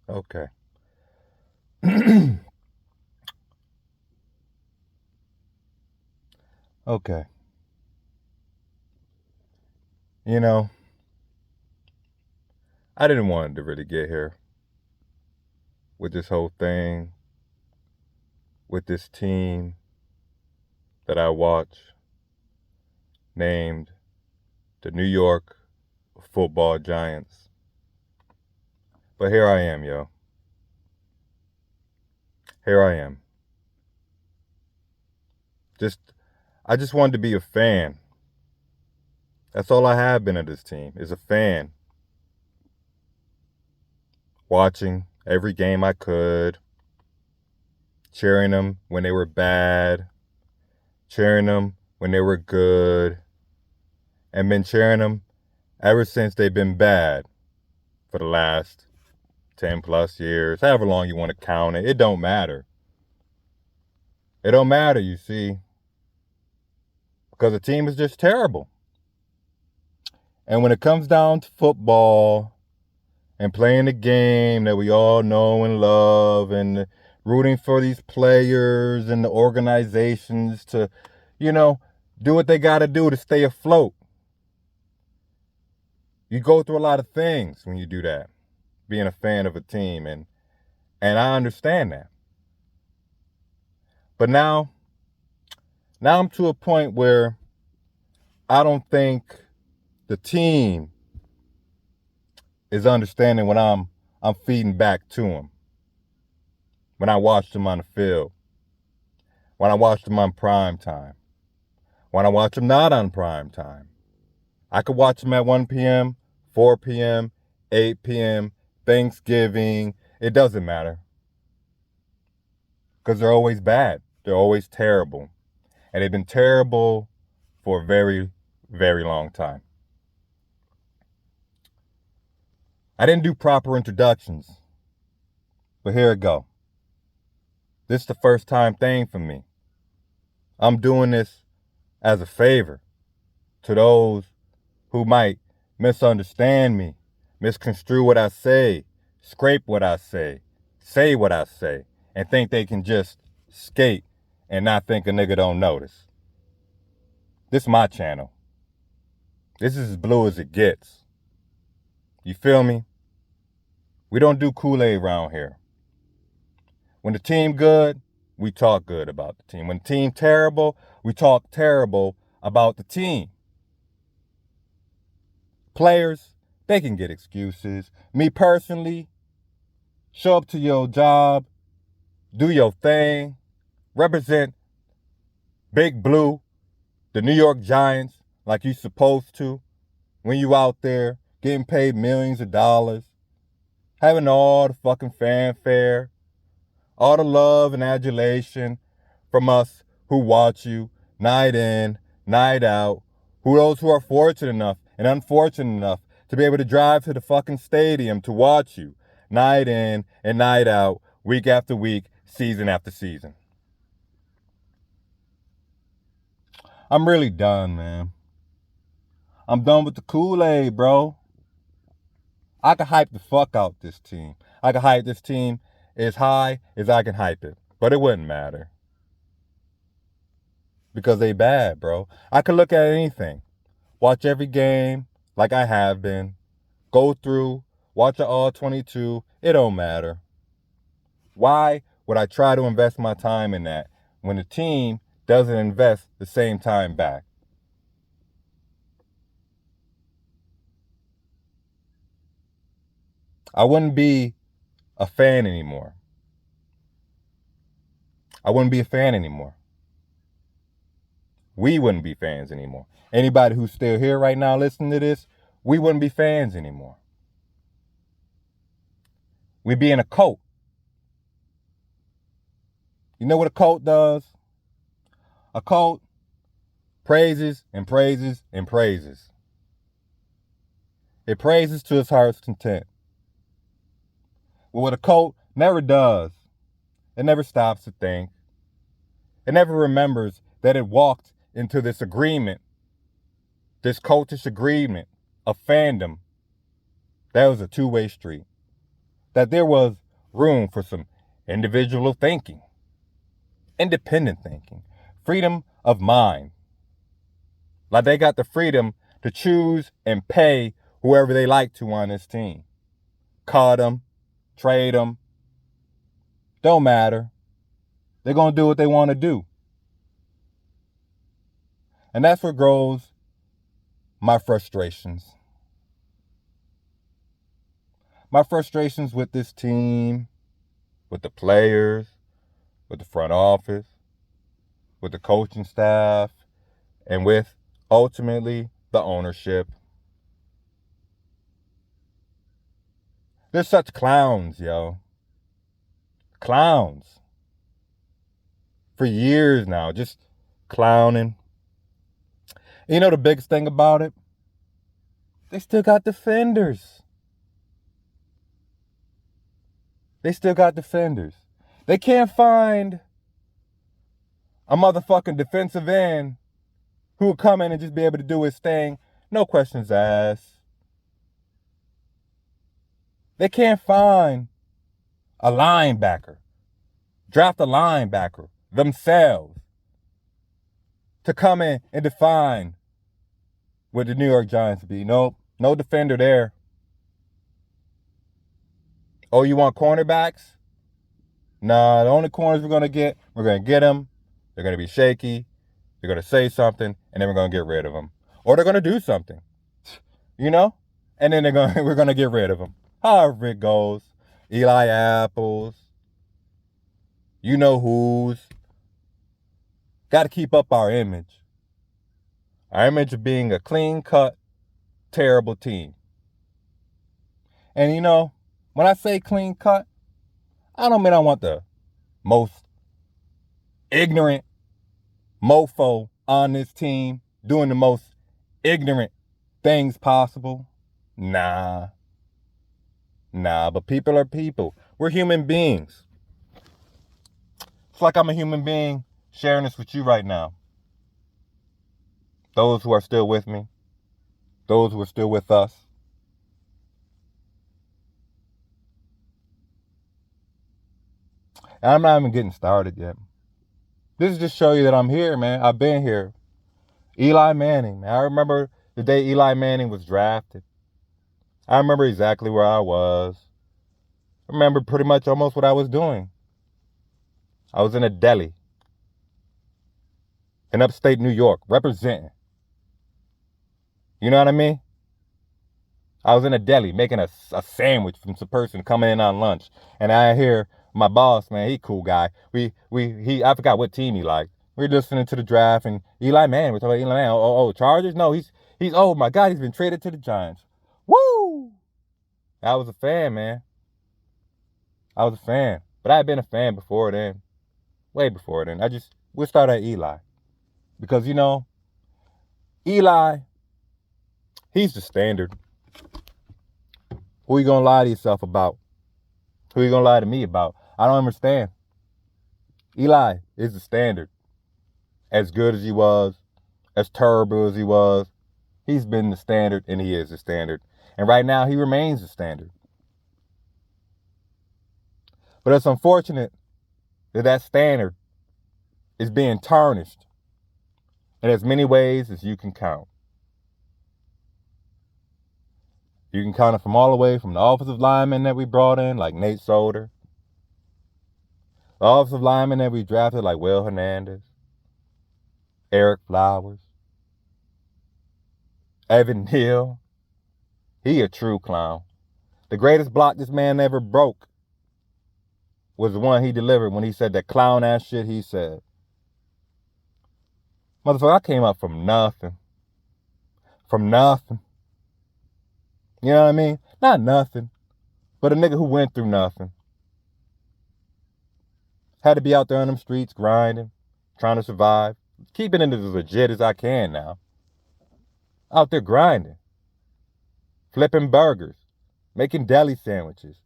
Okay. Okay. You know, I didn't want to really get here with this whole thing, with this team that I watch named the New York Football Giants. But here I am, yo. Here I am. Just I just wanted to be a fan. That's all I have been of this team, is a fan. Watching every game I could, cheering them when they were bad, cheering them when they were good, and been cheering them ever since they've been bad for the last 10 plus years, however long you want to count it. It don't matter. It don't matter, you see, because the team is just terrible. And when it comes down to football and playing the game that we all know and love and rooting for these players and the organizations to, you know, do what they got to do to stay afloat. You go through a lot of things when you do that, being a fan of a team, and I understand that. But now I'm to a point where I don't think the team is understanding what I'm feeding back to them. When I watch them on the field, when I watch them on prime time, when I watch them not on prime time. I could watch them at 1 p.m., 4 p.m., 8 p.m., Thanksgiving. It doesn't matter. Because they're always bad. They're always terrible. And they've been terrible for a very, very long time. I didn't do proper introductions. But here it go. This is the first time thing for me. I'm doing this as a favor to those who might misunderstand me, misconstrue what I say, scrape what I say what I say, and think they can just skate and not think a nigga don't notice. This is my channel. This is as blue as it gets. You feel me? We don't do Kool-Aid around here. When the team good, we talk good about the team. When the team terrible, we talk terrible about the team. Players, they can get excuses. Me personally, show up to your job, do your thing, represent Big Blue, the New York Giants, like you supposed to when you out there getting paid millions of dollars, having all the fucking fanfare, all the love and adulation from us who watch you night in, night out, who those who are fortunate enough and unfortunate enough to be able to drive to the fucking stadium to watch you night in and night out, week after week, season after season. I'm really done, man. I'm done with the Kool-Aid, bro. I can hype the fuck out this team. I can hype this team as high as I can hype it. But it wouldn't matter. Because they bad, bro. I could look at anything. Watch every game like I have been. Go through, watch it all 22. It don't matter. Why would I try to invest my time in that when the team doesn't invest the same time back? I wouldn't be a fan anymore. I wouldn't be a fan anymore. We wouldn't be fans anymore. Anybody who's still here right now listening to this, we wouldn't be fans anymore. We'd be in a cult. You know what a cult does? A cult praises and praises and praises. It praises to its heart's content. But what a cult never does, it never stops to think. It never remembers that it walked into this agreement, this cultish agreement of fandom. That was a two-way street. that there was room for some individual thinking, independent thinking, freedom of mind. Like they got the freedom to choose and pay whoever they like to on this team. Cut them, trade them, don't matter. They're going to do what they want to do. And that's what grows my frustrations. My frustrations with this team, with the players, with the front office, with the coaching staff, and with, ultimately, the ownership. They're such clowns, yo. Clowns. For years now, just clowning. You know the biggest thing about it? They still got defenders. They still got defenders. They can't find a motherfucking defensive end who will come in and just be able to do his thing, no questions asked. They can't find a linebacker, draft a linebacker themselves to come in and define what the New York Giants be. Nope, no defender there. Oh, you want cornerbacks? Nah, the only corners we're going to get them. They're going to be shaky. They're going to say something, and then we're going to get rid of them. Or they're going to do something, you know? And then we're going to get rid of them. However it goes. Eli Apples. You know who's. Got to keep up our image. Our image of being a clean-cut, terrible team. And you know, when I say clean-cut, I don't mean I want the most ignorant mofo on this team doing the most ignorant things possible. Nah, but people are people. We're human beings. It's like I'm a human being sharing this with you right now. Those who are still with me, those who are still with us. And I'm not even getting started yet. This is just show you that I'm here, man. I've been here. Eli Manning, man. I remember the day Eli Manning was drafted. I remember exactly where I was. I remember pretty much almost what I was doing. I was in a deli in upstate New York, representing. You know what I mean? I was in a deli making a sandwich from some person coming in on lunch. And I hear my boss, man, he cool guy. I forgot what team he liked. We were listening to the draft, and Eli Manning, we're talking about Eli Manning. Oh, Chargers? No, he's, oh my God, he's been traded to the Giants. Woo! I was a fan, man. I was a fan. But I had been a fan before then. Way before then. We'll start at Eli. Because, you know, Eli, he's the standard. Who you gonna lie to yourself about? Who you gonna lie to me about? I don't understand. Eli is the standard. As good as he was, as terrible as he was, he's been the standard, and he is the standard. And right now, he remains the standard. But it's unfortunate that standard is being tarnished in as many ways as you can count. You can count it from all the way from the offensive linemen that we brought in, like Nate Solder. The offensive linemen that we drafted, like Will Hernandez, Eric Flowers, Evan Neal. He a true clown. The greatest block this man ever broke was the one he delivered when he said that clown ass shit he said. Motherfucker, I came up from nothing. From nothing. You know what I mean? Not nothing, but a nigga who went through nothing. Had to be out there on them streets grinding, trying to survive, keeping it as legit as I can now. Out there grinding, flipping burgers, making deli sandwiches,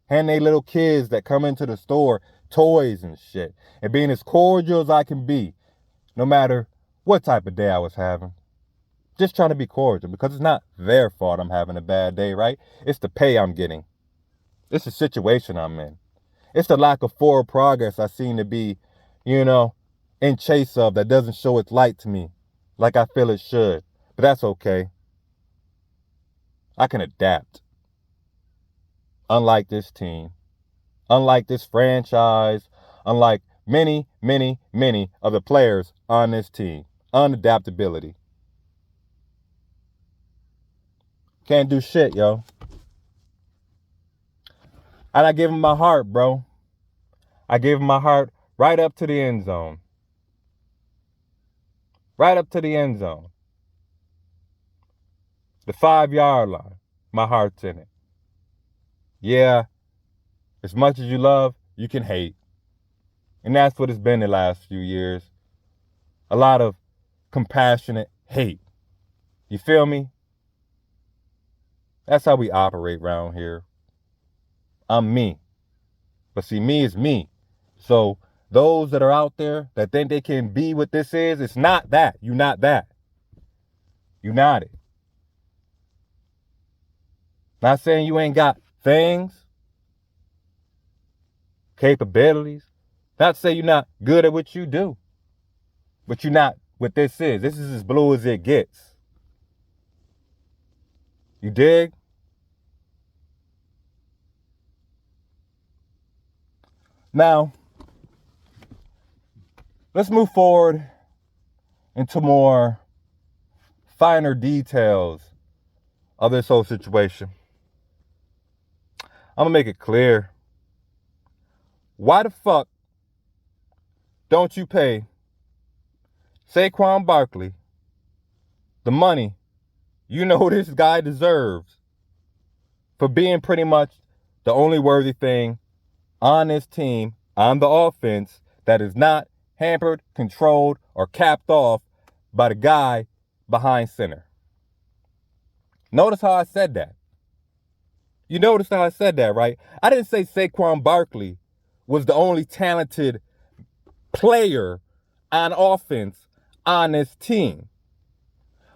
handing they little kids that come into the store toys and shit, and being as cordial as I can be, no matter what type of day I was having. Just trying to be cordial, because it's not their fault I'm having a bad day, right? It's the pay I'm getting. It's the situation I'm in. It's the lack of forward progress I seem to be, in chase of that doesn't show its light to me like I feel it should. But that's okay. I can adapt. Unlike this team, unlike this franchise, unlike many, many, many of the players on this team. Unadaptability. Can't do shit, yo. And I gave him my heart, bro. I gave him my heart right up to the end zone. Right up to the end zone. The 5-yard line. My heart's in it. Yeah, as much as you love, you can hate. And that's what it's been the last few years. A lot of compassionate hate. You feel me? That's how we operate around here. I'm me. But see, me is me. So those that are out there that think they can be what this is, it's not that. You're not that. You're not it. Not saying you ain't got things, capabilities. Not saying you're not good at what you do. But you're not what this is. This is as blue as it gets. You dig? Now, let's move forward into more finer details of this whole situation. I'm going to make it clear. Why the fuck don't you pay Saquon Barkley the money you know this guy deserves for being pretty much the only worthy thing on this team, on the offense, that is not hampered, controlled, or capped off by the guy behind center? Notice how I said that. You noticed how I said that, right? I didn't say Saquon Barkley was the only talented player on offense on this team.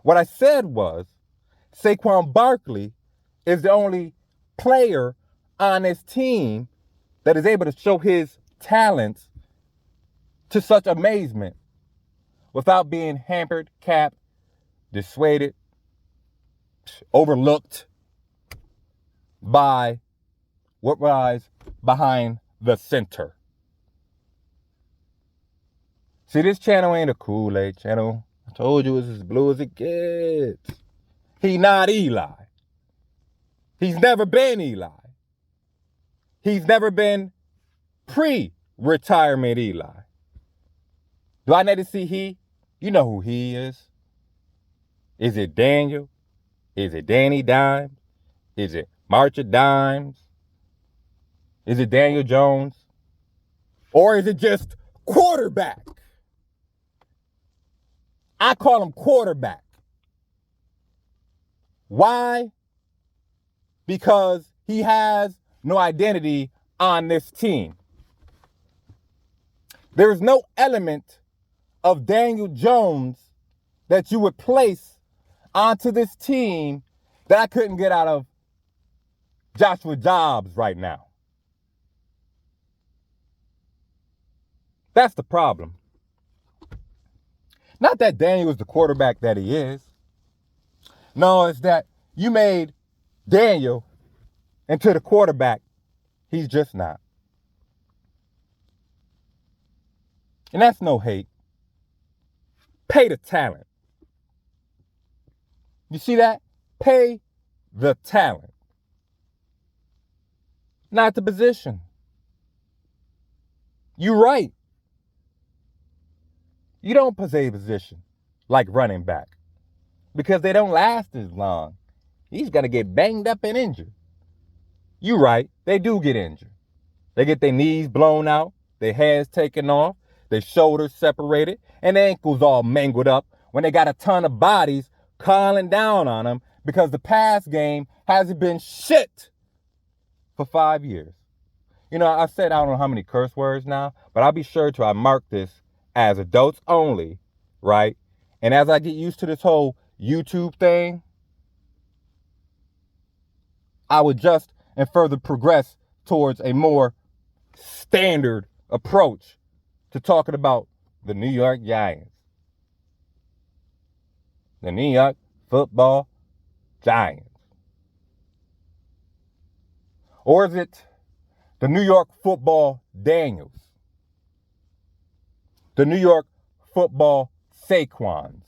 What I said was Saquon Barkley is the only player on this team that is able to show his talents to such amazement without being hampered, capped, dissuaded, overlooked by what lies behind the center. See, this channel ain't a Kool-Aid channel. I told you it's as blue as it gets. He not Eli. He's never been Eli. He's never been pre-retirement Eli. Do I need to see he? You know who he is. Is it Daniel? Is it Danny Dimes? Is it March of Dimes? Is it Daniel Jones? Or is it just quarterback? I call him quarterback. Why? Because he has no identity on this team. There is no element of Daniel Jones that you would place onto this team that I couldn't get out of Joshua Dobbs right now. That's the problem. Not that Daniel is the quarterback that he is. No, it's that you made Daniel into the quarterback he's just not. And that's no hate. Pay the talent. You see that? Pay the talent. Not the position. You're right. You don't play a position like running back because they don't last as long. He's going to get banged up and injured. You're right. They do get injured. They get their knees blown out, their heads taken off, their shoulders separated, and their ankles all mangled up when they got a ton of bodies calling down on them because the pass game hasn't been shit for 5 years. You know, I said I don't know how many curse words now, but I'll be sure to mark this as adults only, right? And as I get used to this whole YouTube thing, I would just and further progress towards a more standard approach to talking about the New York Giants. The New York Football Giants. Or is it the New York Football Daniels? The New York Football Saquons?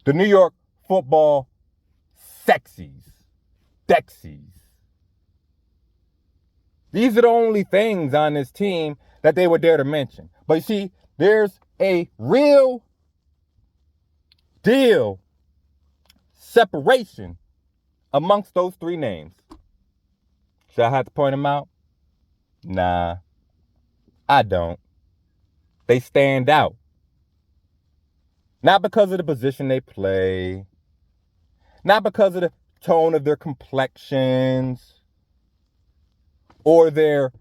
The New York Football Sexies? Dexies? These are the only things on this team that they would dare to mention. But you see, there's a real deal separation amongst those three names. Should I have to point them out? Nah, I don't. They stand out. Not because of the position they play. Not because of the tone of their complexions. Or their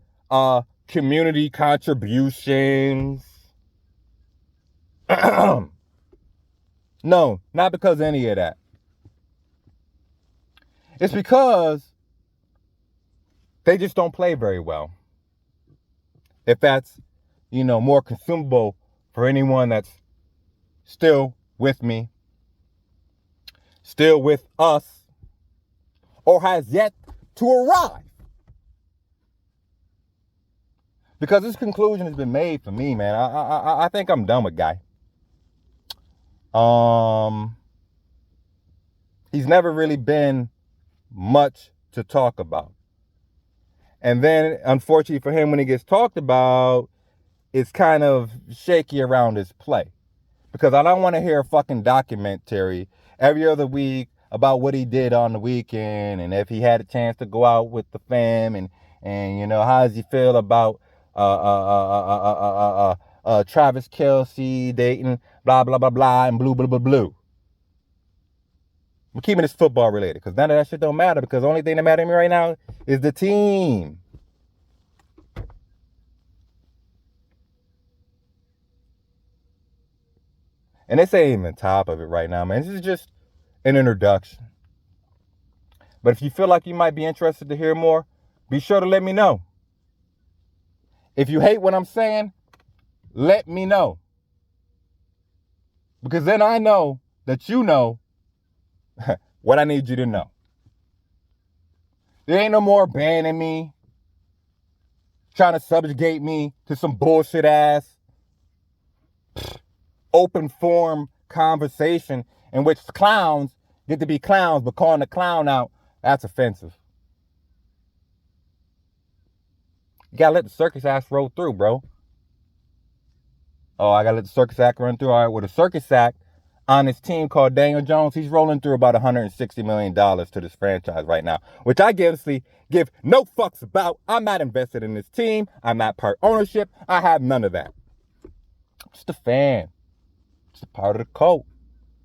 community contributions. No, not because of any of that. It's because they just don't play very well. If that's, more consumable for anyone that's still with me, still with us, or has yet to arrive. Because this conclusion has been made for me, man. I think I'm done with Guy. He's never really been much to talk about. And then, unfortunately for him, when he gets talked about, it's kind of shaky around his play. Because I don't want to hear a fucking documentary every other week about what he did on the weekend and if he had a chance to go out with the fam and how does he feel about Travis Kelce dating blah blah blah blah and blue blah blah blue. We're keeping this football related because none of that shit don't matter because the only thing that matters to me right now is the team. And this ain't even top of it right now, man. This is just an introduction. But if you feel like you might be interested to hear more, be sure to let me know. If you hate what I'm saying, let me know. Because then I know that you know what I need you to know. There ain't no more banning me, trying to subjugate me to some bullshit ass open forum conversation in which clowns get to be clowns, but calling the clown out, that's offensive. You gotta let the circus act roll through, bro. Oh, I gotta let the circus act run through. All right, with a circus act on this team called Daniel Jones, he's rolling through about $160 million to this franchise right now, which I honestly give no fucks about. I'm not invested in this team. I'm not part ownership. I have none of that. I'm just a fan. Just a part of the cult.